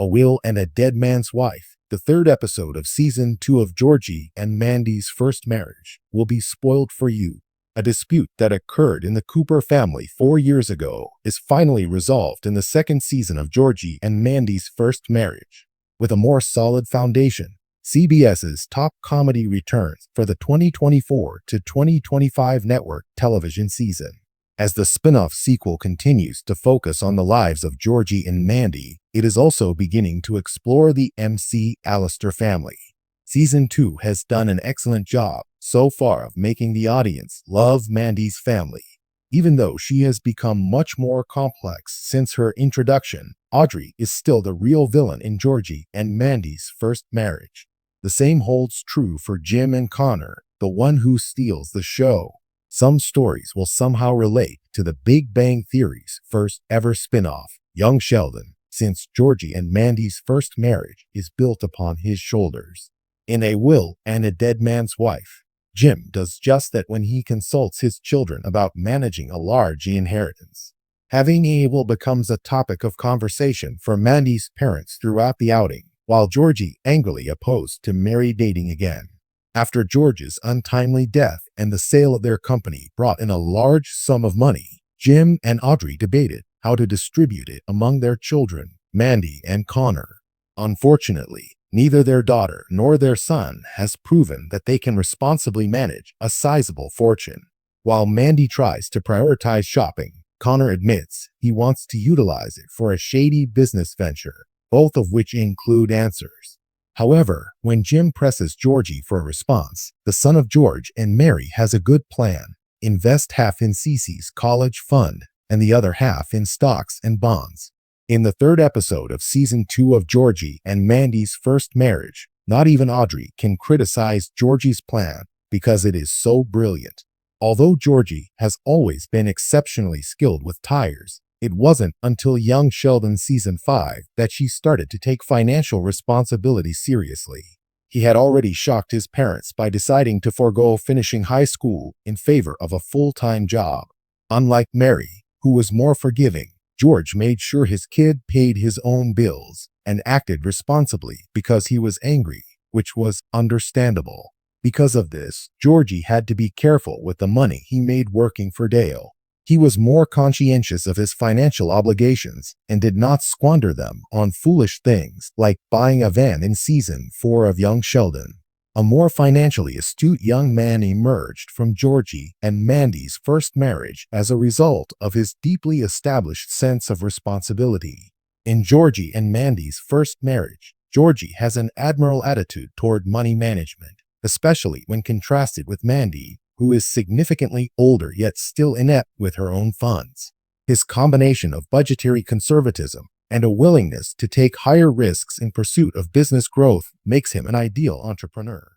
A Will and a Dead Man's Wife, the third episode of Season 2 of Georgie and Mandy's first marriage, will be spoiled for you. A dispute that occurred in the Cooper family 4 years ago is finally resolved in the second season of Georgie and Mandy's first marriage. With a more solid foundation, CBS's top comedy returns for the 2024 to 2025 network television season. As the spin-off sequel continues to focus on the lives of Georgie and Mandy, it is also beginning to explore the MC Allister family. Season 2 has done an excellent job so far of making the audience love Mandy's family. Even though she has become much more complex since her introduction, Audrey is still the real villain in Georgie and Mandy's first marriage. The same holds true for Jim and Connor, the one who steals the show. Some stories will somehow relate to the Big Bang Theory's first ever spin-off, Young Sheldon, since Georgie and Mandy's first marriage is built upon his shoulders. In A Will and a Dead Man's Wife, Jim does just that when he consults his children about managing a large inheritance. Having a will becomes a topic of conversation for Mandy's parents throughout the outing, while Georgie angrily opposed to Mary dating again. After George's untimely death and the sale of their company brought in a large sum of money, Jim and Audrey debated how to distribute it among their children, Mandy and Connor. Unfortunately, neither their daughter nor their son has proven that they can responsibly manage a sizable fortune. While Mandy tries to prioritize shopping, Connor admits he wants to utilize it for a shady business venture, both of which include answers. However, when Jim presses Georgie for a response, the son of George and Mary has a good plan. Invest half in Cece's college fund and the other half in stocks and bonds. In the third episode of Season 2 of Georgie and Mandy's first marriage, not even Audrey can criticize Georgie's plan because it is so brilliant. Although Georgie has always been exceptionally skilled with tires, it wasn't until Young Sheldon Season 5 that she started to take financial responsibility seriously. He had already shocked his parents by deciding to forego finishing high school in favor of a full-time job. Unlike Mary, who was more forgiving, George made sure his kid paid his own bills and acted responsibly because he was angry, which was understandable. Because of this, Georgie had to be careful with the money he made working for Dale. He was more conscientious of his financial obligations and did not squander them on foolish things like buying a van in Season 4 of Young Sheldon. A more financially astute young man emerged from Georgie and Mandy's first marriage as a result of his deeply established sense of responsibility. In Georgie and Mandy's first marriage, Georgie has an admirable attitude toward money management, especially when contrasted with Mandy, who is significantly older yet still inept with her own funds. His combination of budgetary conservatism and a willingness to take higher risks in pursuit of business growth makes him an ideal entrepreneur.